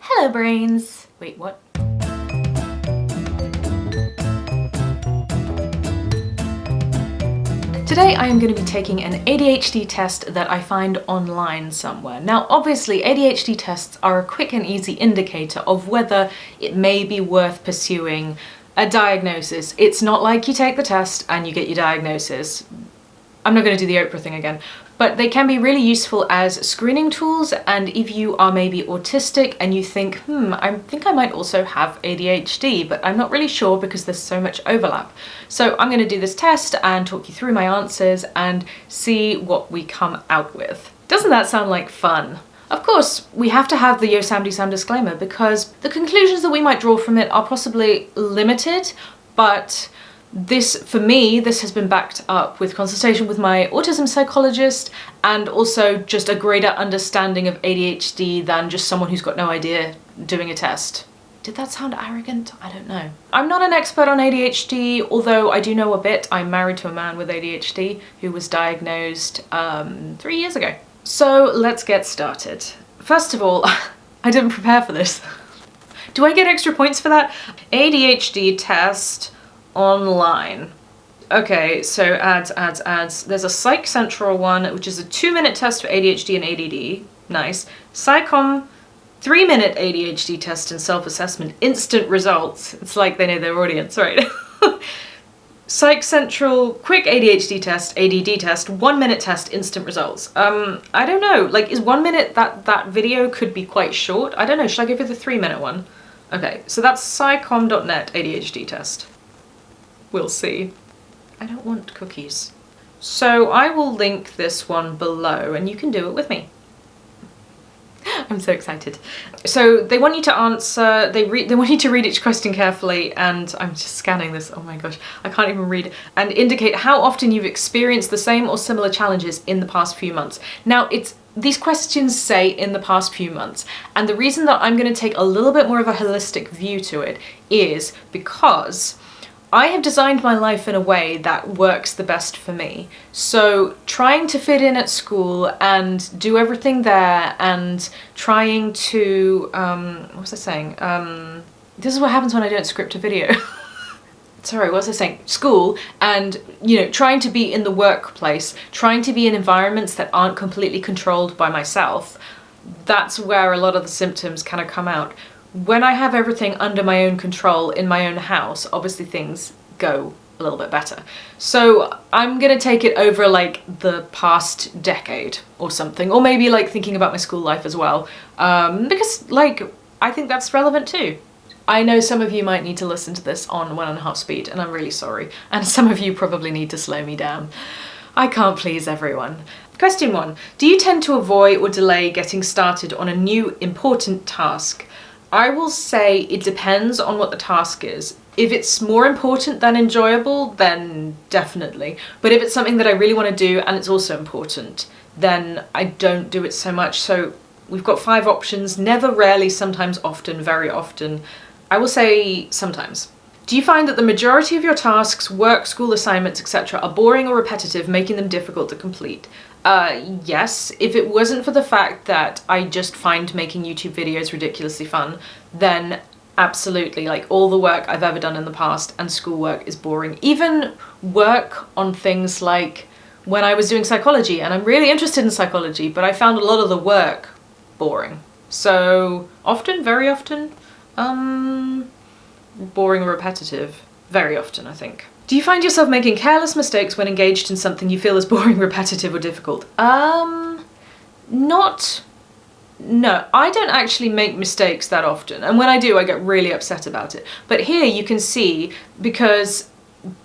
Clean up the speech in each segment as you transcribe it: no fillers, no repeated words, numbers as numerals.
Hello brains! Wait, what? Today I am going to be taking an ADHD test that I find online somewhere. Now obviously ADHD tests are a quick and easy indicator of whether it may be worth pursuing a diagnosis. It's not like you take the test and you get your diagnosis. I'm not going to do the Oprah thing again, but they can be really useful as screening tools, and if you are maybe autistic and you think, I think I might also have ADHD, but I'm not really sure because there's so much overlap. So I'm going to do this test and talk you through my answers and see what we come out with. Doesn't that sound like fun? Of course, we have to have the Yo Samdy Sam disclaimer because the conclusions that we might draw from it are possibly limited, but for me, this has been backed up with consultation with my autism psychologist and also just a greater understanding of ADHD than just someone who's got no idea doing a test. Did that sound arrogant? I don't know. I'm not an expert on ADHD, although I do know a bit. I'm married to a man with ADHD who was diagnosed 3 years ago. So let's get started. First of all, I didn't prepare for this. Do I get extra points for that? ADHD test online. Okay, so ads. There's a Psych Central one, which is a 2-minute test for ADHD and ADD. Nice. Psychom 3-minute ADHD test and self-assessment, instant results. It's like they know their audience, right? Psych Central quick ADHD test, ADD test, 1-minute test, instant results. I don't know, like is 1 minute, that video could be quite short. I don't know, should I go for the 3-minute one? Okay, so that's psychom.net ADHD test. We'll see. I don't want cookies. So I will link this one below and you can do it with me. I'm so excited. So they want you to answer, they want you to read each question carefully, and I'm just scanning this, oh my gosh, I can't even read, and indicate how often you've experienced the same or similar challenges in the past few months. Now these questions say in the past few months, and the reason that I'm going to take a little bit more of a holistic view to it is because I have designed my life in a way that works the best for me. So trying to fit in at school and do everything there and trying to, what was I saying? This is what happens when I don't script a video. Sorry, what was I saying? School and, trying to be in the workplace, trying to be in environments that aren't completely controlled by myself. That's where a lot of the symptoms kind of come out. When I have everything under my own control in my own house, obviously things go a little bit better. So I'm gonna take it over like the past decade or something, or maybe like thinking about my school life as well, because like I think that's relevant too. I know some of you might need to listen to this on 1.5 speed, and I'm really sorry. And some of you probably need to slow me down. I can't please everyone. Question 1. Do you tend to avoid or delay getting started on a new important task? I will say it depends on what the task is. If it's more important than enjoyable, then definitely. But if it's something that I really want to do and it's also important, then I don't do it so much. So we've got 5 options: never, rarely, sometimes, often, very often. I will say sometimes. Do you find that the majority of your tasks, work, school assignments, etc. are boring or repetitive, making them difficult to complete? Yes. If it wasn't for the fact that I just find making YouTube videos ridiculously fun, then absolutely, like all the work I've ever done in the past and schoolwork is boring. Even work on things like when I was doing psychology, and I'm really interested in psychology, but I found a lot of the work boring. So often, very often, boring or repetitive, very often, I think. Do you find yourself making careless mistakes when engaged in something you feel is boring, repetitive, or difficult? No, I don't actually make mistakes that often, and when I do, I get really upset about it. But here you can see, because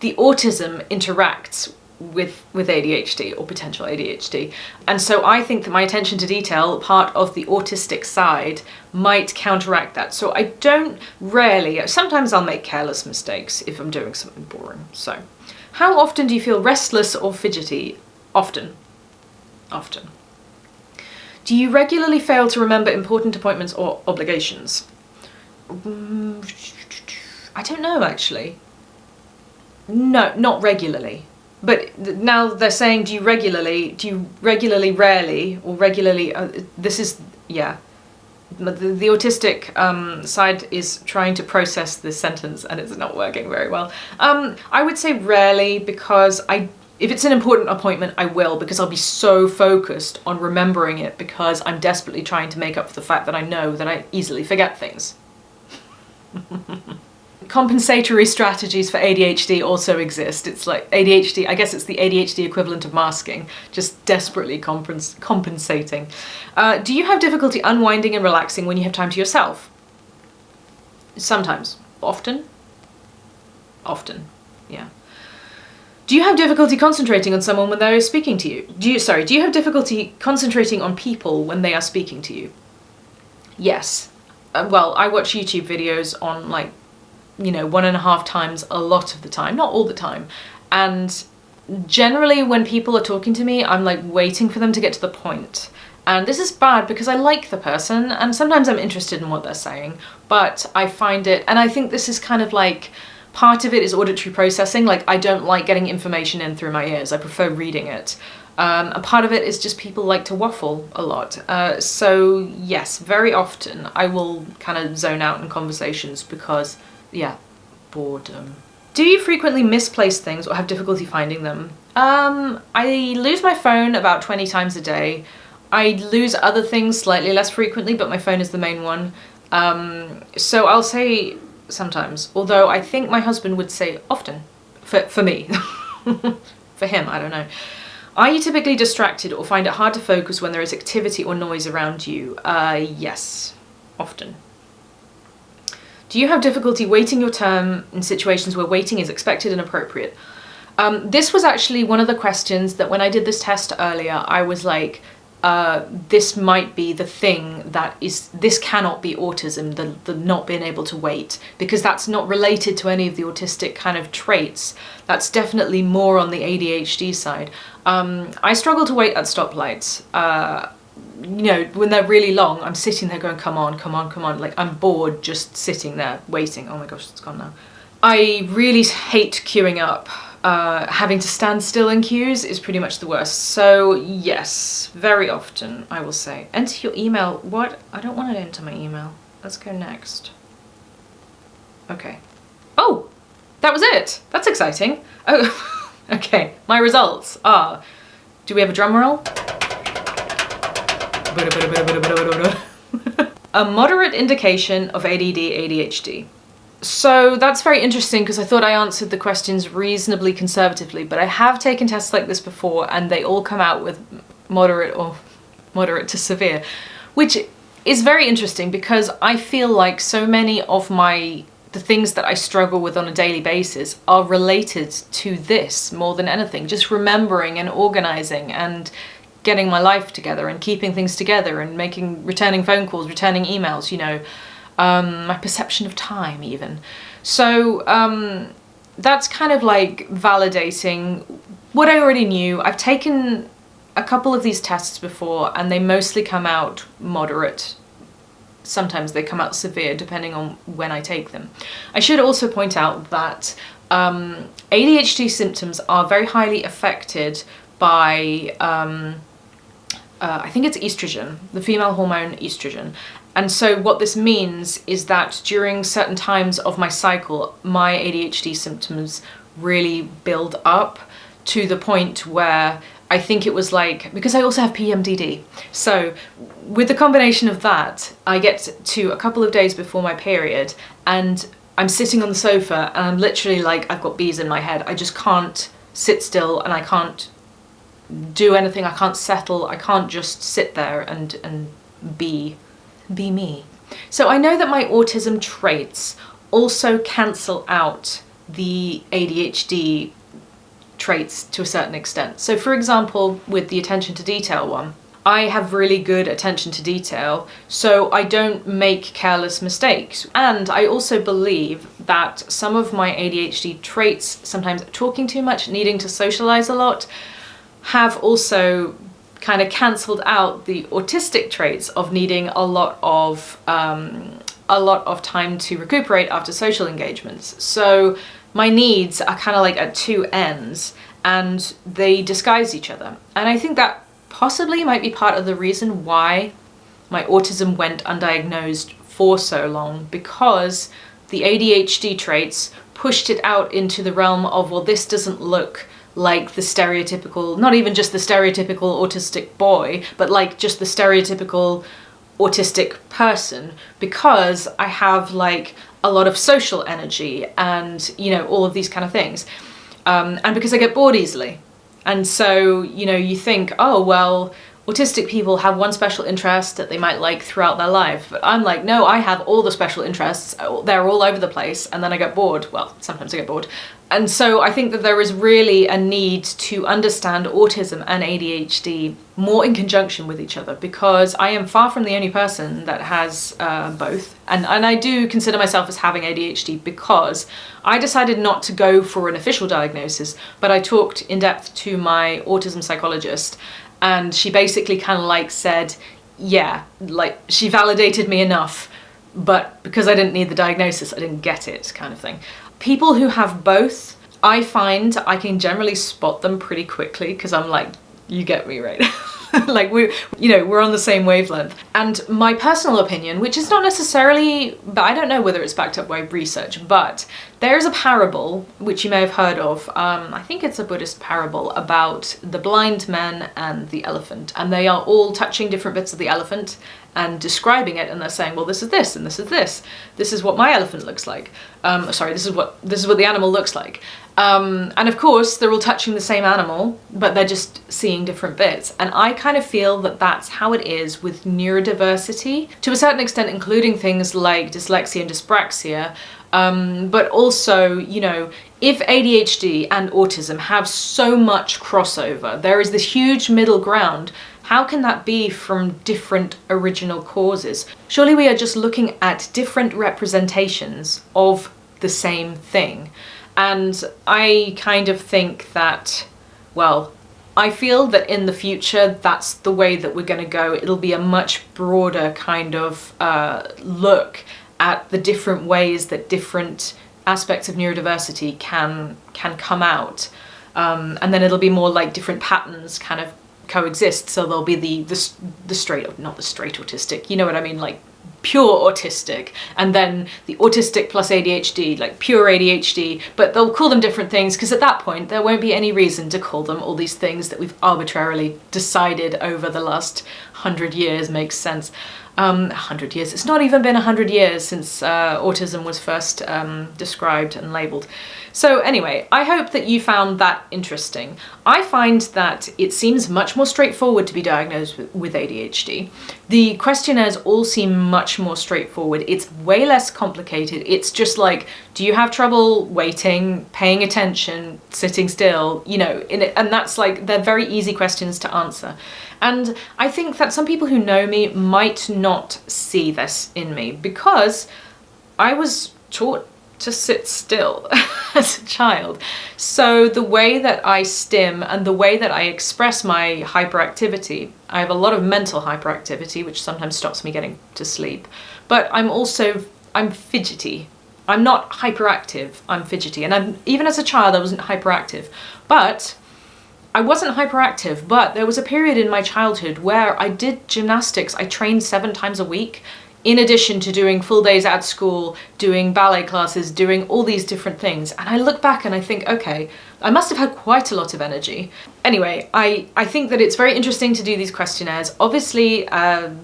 the autism interacts with ADHD or potential ADHD, and so I think that my attention to detail, part of the autistic side, might counteract that. So I don't rarely, sometimes I'll make careless mistakes if I'm doing something boring. So how often do you feel restless or fidgety? Often. Do you regularly fail to remember important appointments or obligations? I don't know actually. No, not regularly. But now they're saying, do you regularly, rarely, or regularly, yeah. the autistic side is trying to process this sentence and it's not working very well. I would say rarely, because if it's an important appointment, I will, because I'll be so focused on remembering it because I'm desperately trying to make up for the fact that I know that I easily forget things. Compensatory strategies for ADHD also exist. It's like ADHD, I guess it's the ADHD equivalent of masking, just desperately compensating. Do you have difficulty unwinding and relaxing when you have time to yourself? Sometimes. Often? Often, yeah. Do you have difficulty concentrating on someone when they're speaking to you? Do you have difficulty concentrating on people when they are speaking to you? Yes. Well, I watch YouTube videos on, like, 1.5 times a lot of the time, not all the time. And generally when people are talking to me, I'm like waiting for them to get to the point. And this is bad because I like the person and sometimes I'm interested in what they're saying, but I find it, and I think this is kind of like, part of it is auditory processing. Like, I don't like getting information in through my ears. I prefer reading it. A part of it is just people like to waffle a lot. So yes, very often I will kind of zone out in conversations because, yeah, boredom. Do you frequently misplace things or have difficulty finding them? I lose my phone about 20 times a day. I lose other things slightly less frequently, but my phone is the main one. So I'll say sometimes, although I think my husband would say often, for me. For him, I don't know. Are you typically distracted or find it hard to focus when there is activity or noise around you? Yes, often. Do you have difficulty waiting your turn in situations where waiting is expected and appropriate? This was actually one of the questions that when I did this test earlier, I was like, this might be the thing this cannot be autism, the not being able to wait, because that's not related to any of the autistic kind of traits. That's definitely more on the ADHD side. I struggle to wait at stoplights. When they're really long, I'm sitting there going, come on, come on, come on. Like, I'm bored just sitting there waiting. Oh my gosh, it's gone now. I really hate queuing up. Having to stand still in queues is pretty much the worst. So yes, very often, I will say. Enter your email. What? I don't want to enter my email. Let's go next. Okay. Oh, that was it. That's exciting. Oh, okay. My results are, do we have a drum roll? A moderate indication of ADD, ADHD. So that's very interesting because I thought I answered the questions reasonably conservatively, but I have taken tests like this before and they all come out with moderate or moderate to severe, which is very interesting because I feel like so many of the things that I struggle with on a daily basis are related to this more than anything. Just remembering and organizing and getting my life together and keeping things together and returning phone calls, returning emails, my perception of time even. So that's kind of like validating what I already knew. I've taken a couple of these tests before and they mostly come out moderate. Sometimes they come out severe depending on when I take them. I should also point out that ADHD symptoms are very highly affected by I think it's estrogen, the female hormone estrogen. And so what this means is that during certain times of my cycle, my ADHD symptoms really build up to the point where I think it was like, because I also have PMDD. So with the combination of that, I get to a couple of days before my period and I'm sitting on the sofa and I'm literally like, I've got bees in my head. I just can't sit still and I can't do anything. I can't settle. I can't just sit there and be me. So I know that my autism traits also cancel out the ADHD traits to a certain extent. So for example, with the attention to detail one, I have really good attention to detail, so I don't make careless mistakes. And I also believe that some of my ADHD traits, sometimes talking too much, needing to socialize a lot, have also kind of cancelled out the autistic traits of needing a lot of time to recuperate after social engagements. So my needs are kind of like at two ends and they disguise each other. And I think that possibly might be part of the reason why my autism went undiagnosed for so long, because the ADHD traits pushed it out into the realm of, well, this doesn't look like the stereotypical, not even just the stereotypical autistic boy, but like just the stereotypical autistic person, because I have like a lot of social energy and, you know, all of these kind of things. And because I get bored easily. And so, you know, you think, oh, well, autistic people have one special interest that they might like throughout their life. But I'm like, no, I have all the special interests. They're all over the place. And then I get bored. Well, sometimes I get bored. And so I think that there is really a need to understand autism and ADHD more in conjunction with each other, because I am far from the only person that has both. And I do consider myself as having ADHD because I decided not to go for an official diagnosis, but I talked in depth to my autism psychologist, and she basically kind of like said, yeah, like she validated me enough, but because I didn't need the diagnosis, I didn't get it, kind of thing. People who have both, I find I can generally spot them pretty quickly, because I'm like, you get me, right? Like we're on the same wavelength. And my personal opinion, which is not necessarily, but I don't know whether it's backed up by research, but there's a parable which you may have heard of. I think it's a Buddhist parable about the blind man and the elephant, and they are all touching different bits of the elephant and describing it, and they're saying, well, this is this and this is this. This is what my elephant looks like. Sorry, this is what the animal looks like. And of course, they're all touching the same animal, but they're just seeing different bits. And I kind of feel that that's how it is with neurodiversity, to a certain extent, including things like dyslexia and dyspraxia. But also, you know, if ADHD and autism have so much crossover, there is this huge middle ground. How can that be from different original causes? Surely we are just looking at different representations of the same thing. And I kind of think that, well, I feel that in the future, that's the way that we're going to go. It'll be a much broader kind of look at the different ways that different aspects of neurodiversity can come out. And then it'll be more like different patterns kind of coexist. So there'll be the straight, not the straight autistic, you know what I mean, like pure autistic, and then the autistic plus ADHD, like pure ADHD, but they'll call them different things, because at that point there won't be any reason to call them all these things that we've arbitrarily decided over the last 100 years makes sense. 100 years, it's not even been 100 years since autism was first described and labelled. So anyway, I hope that you found that interesting. I find that it seems much more straightforward to be diagnosed with ADHD. The questionnaires all seem much more straightforward. It's way less complicated. It's just like, do you have trouble waiting, paying attention, sitting still, you know, and that's like, they're very easy questions to answer. And I think that some people who know me might not see this in me, because I was taught to sit still as a child. So the way that I stim and the way that I express my hyperactivity, I have a lot of mental hyperactivity, which sometimes stops me getting to sleep, but I'm fidgety. I'm not hyperactive, I'm fidgety. And even as a child, I wasn't hyperactive, but I wasn't hyperactive, but there was a period in my childhood where I did gymnastics. I trained 7 times a week, in addition to doing full days at school, doing ballet classes, doing all these different things. And I look back and I think, okay, I must have had quite a lot of energy. Anyway, I think that it's very interesting to do these questionnaires. Obviously,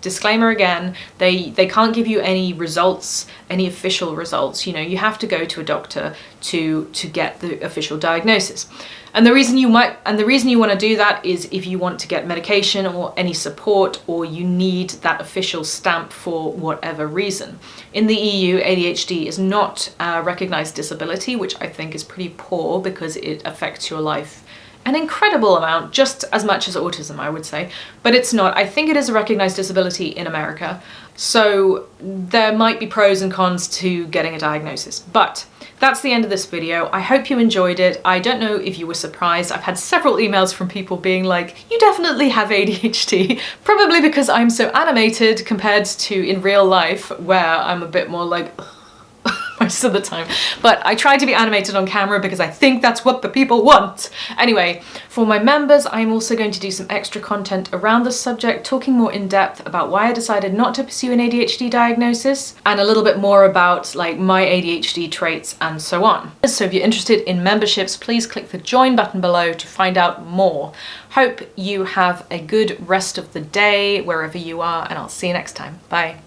disclaimer again, they can't give you any results, any official results. You know, you have to go to a doctor to get the official diagnosis. And the reason you want to do that is if you want to get medication or any support, or you need that official stamp for whatever reason. In the EU, ADHD is not a recognised disability, which I think is pretty poor, because it affects your life an incredible amount, just as much as autism, I would say, but it's not. I think it is a recognised disability in America, so there might be pros and cons to getting a diagnosis, but that's the end of this video. I hope you enjoyed it. I don't know if you were surprised. I've had several emails from people being like, you definitely have ADHD, probably because I'm so animated compared to in real life, where I'm a bit more like, most of the time. But I try to be animated on camera because I think that's what the people want. Anyway, for my members, I'm also going to do some extra content around the subject, talking more in depth about why I decided not to pursue an ADHD diagnosis, and a little bit more about like my ADHD traits and so on. So if you're interested in memberships, please click the join button below to find out more. Hope you have a good rest of the day wherever you are, and I'll see you next time. Bye.